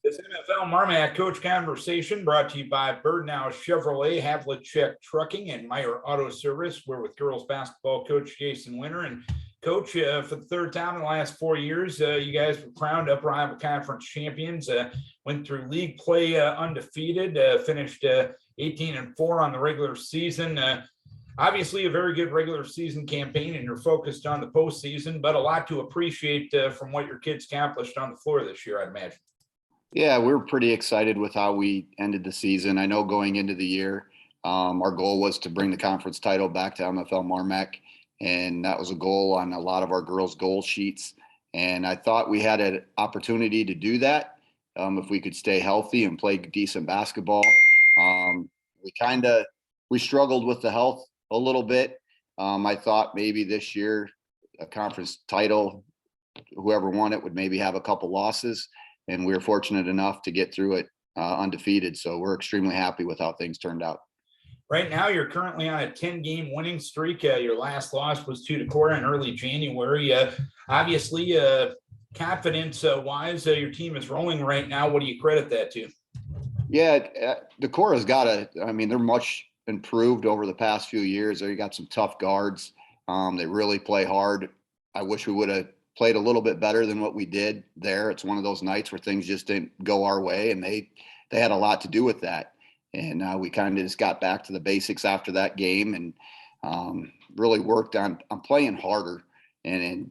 This MFL Marmac Coach Conversation brought to you by Birdnow Chevrolet, Havlicek Trucking, and Meyer Auto Service. We're with girls basketball coach Jason Winter. And coach, for the third time in the last 4 years, you guys were crowned Upper Iowa Conference champions, went through league play undefeated, finished 18-4 on the regular season. Obviously, a very good regular season campaign, and you're focused on the postseason, but a lot to appreciate from what your kids accomplished on the floor this year, I'd imagine. Yeah, we're pretty excited with how we ended the season. I know going into the year, our goal was to bring the conference title back to MFL Marmac, and that was a goal on a lot of our girls' goal sheets. And I thought we had an opportunity to do that if we could stay healthy and play decent basketball. We struggled with the health a little bit. I thought maybe this year a conference title, whoever won it would maybe have a couple losses. And we were fortunate enough to get through it undefeated. So we're extremely happy with how things turned out. Right now, you're currently on a 10-game winning streak. Your last loss was to Decorah in early January. Obviously, confidence-wise, your team is rolling right now. What do you credit that to? Yeah, Decorah's they're much improved over the past few years. They got some tough guards. They really play hard. I wish we would have played a little bit better than what we did there. It's one of those nights where things just didn't go our way, and they had a lot to do with that. And we kind of just got back to the basics after that game and really worked on playing harder and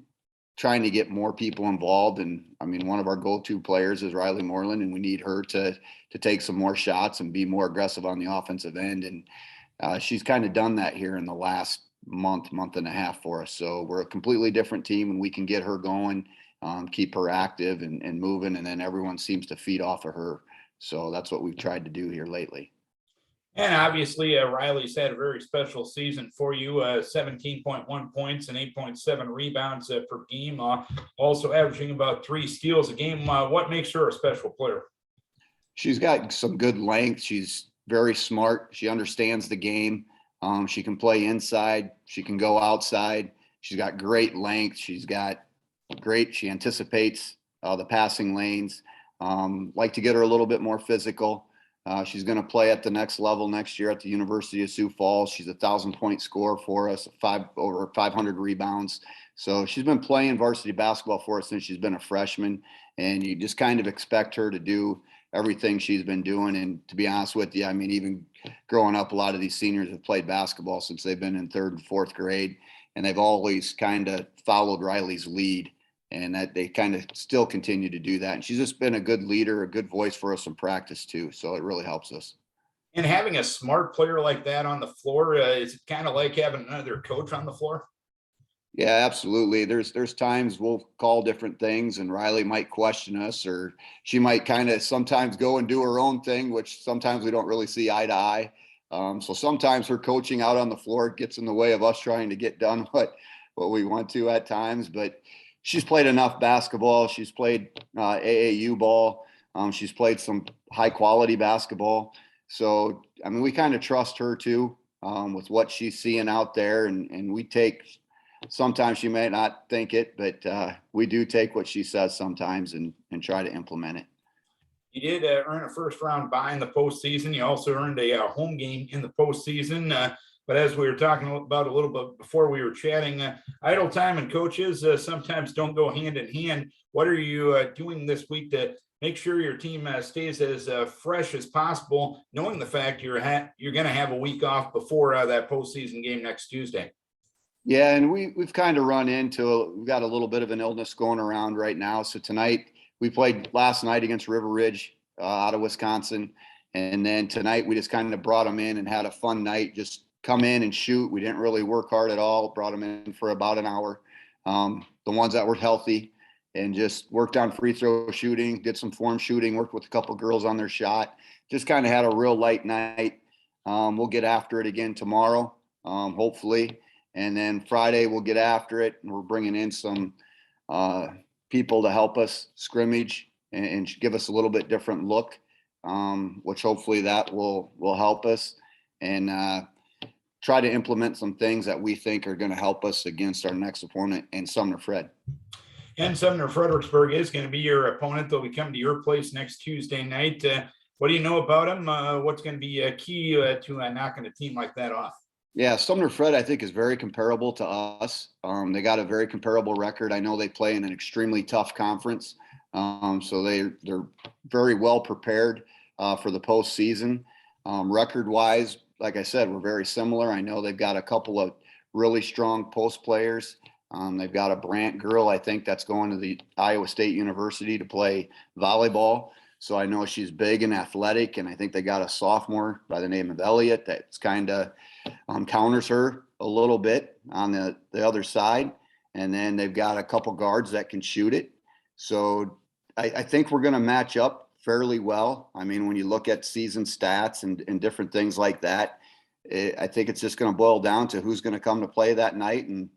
trying to get more people involved. And I mean, one of our go-to players is Riley Moreland, and we need her to take some more shots and be more aggressive on the offensive end. And she's kind of done that here in the last month and a half for us. So we're a completely different team, and we can get her going, keep her active and moving, and then everyone seems to feed off of her. So that's what we've tried to do here lately. And obviously, Riley's had a very special season for you, 17.1 points and 8.7 rebounds per game, also averaging about 3 steals a game. What makes her a special player? She's got some good length. She's very smart. She understands the game. She can play inside. She can go outside. She's got great length. She anticipates the passing lanes. Like to get her a little bit more physical. She's going to play at the next level next year at the University of Sioux Falls. She's a 1,000-point scorer for us, over 500 rebounds. So she's been playing varsity basketball for us since she's been a freshman, and you just kind of expect her to do everything she's been doing. And to be honest with you, I mean, even growing up, a lot of these seniors have played basketball since they've been in 3rd and 4th grade, and they've always kind of followed Riley's lead, and that they kind of still continue to do that. And she's just been a good leader, a good voice for us in practice too. So it really helps us. And having a smart player like that on the floor, is it kind of like having another coach on the floor? Yeah, absolutely. There's times we'll call different things and Riley might question us, or she might kind of sometimes go and do her own thing, which sometimes we don't really see eye to eye. So sometimes her coaching out on the floor gets in the way of us trying to get done what we want to at times. But she's played enough basketball. She's played AAU ball. She's played some high quality basketball. So, I mean, we kind of trust her too, with what she's seeing out there. And we take, sometimes she may not think it, but we do take what she says sometimes and try to implement it. You did earn a first-round bye in the postseason. You also earned a home game in the postseason. But as we were talking about a little bit before we were chatting, idle time and coaches sometimes don't go hand in hand. What are you doing this week to make sure your team stays as fresh as possible, knowing the fact you're going to have a week off before that postseason game next Tuesday? Yeah, and we've kind of we've got a little bit of an illness going around right now. So tonight, we played last night against River Ridge out of Wisconsin. And then tonight we just kind of brought them in and had a fun night, just come in and shoot. We didn't really work hard at all, brought them in for about an hour. The ones that were healthy, and just worked on free throw shooting, did some form shooting, worked with a couple girls on their shot, just kind of had a real light night. We'll get after it again tomorrow, hopefully. And then Friday we'll get after it, and we're bringing in some people to help us scrimmage and give us a little bit different look, which hopefully that will help us, and try to implement some things that we think are going to help us against our next opponent in Sumner Fred. And Sumner Fredericksburg is going to be your opponent. They'll be coming to your place next Tuesday night. What do you know about them? What's going to be key to knocking a team like that off? Yeah, Sumner Fred, I think, is very comparable to us. They got a very comparable record. I know they play in an extremely tough conference, so they're very well prepared for the postseason. Record-wise, like I said, we're very similar. I know they've got a couple of really strong post players. They've got a Brant girl, I think, that's going to the Iowa State University to play volleyball. So I know she's big and athletic, and I think they got a sophomore by the name of Elliott that's kind of counters her a little bit on the other side. And then they've got a couple guards that can shoot it. So I think we're going to match up fairly well. I mean, when you look at season stats and different things like that, I think it's just going to boil down to who's going to come to play that night. And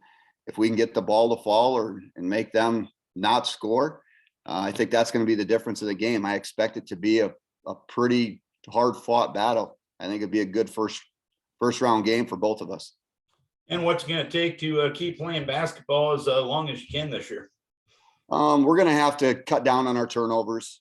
if we can get the ball to fall and make them not score, I think that's going to be the difference of the game. I expect it to be a pretty hard fought battle. I think it'd be a good first round game for both of us. And what's it going to take to keep playing basketball as long as you can this year? We're going to have to cut down on our turnovers.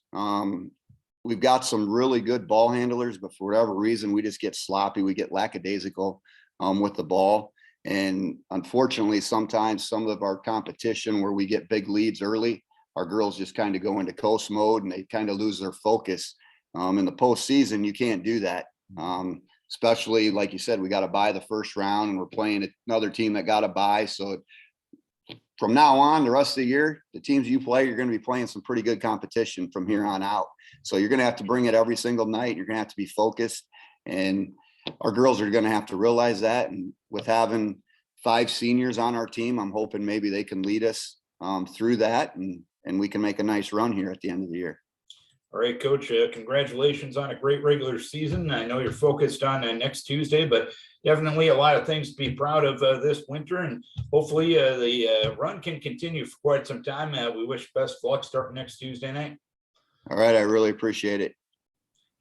We've got some really good ball handlers, but for whatever reason, we just get sloppy. We get lackadaisical with the ball. And unfortunately, sometimes some of our competition where we get big leads early, our girls just kind of go into coast mode and they kind of lose their focus. In the postseason, you can't do that. Especially, like you said, we got to buy the first round and we're playing another team that got to buy. So from now on, the rest of the year, the teams you play, you're going to be playing some pretty good competition from here on out. So you're going to have to bring it every single night. You're going to have to be focused. And our girls are going to have to realize that. And with having 5 seniors on our team, I'm hoping maybe they can lead us through that and we can make a nice run here at the end of the year. All right, Coach, congratulations on a great regular season. I know you're focused on next Tuesday, but definitely a lot of things to be proud of this winter. And hopefully the run can continue for quite some time. We wish best of luck starting next Tuesday night. All right, I really appreciate it.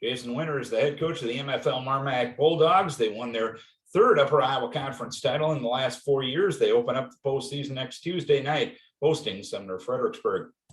Jason Winter is the head coach of the MFL Marmac Bulldogs. They won their 3rd Upper Iowa Conference title in the last 4 years. They open up the postseason next Tuesday night, hosting Sumner Fredericksburg.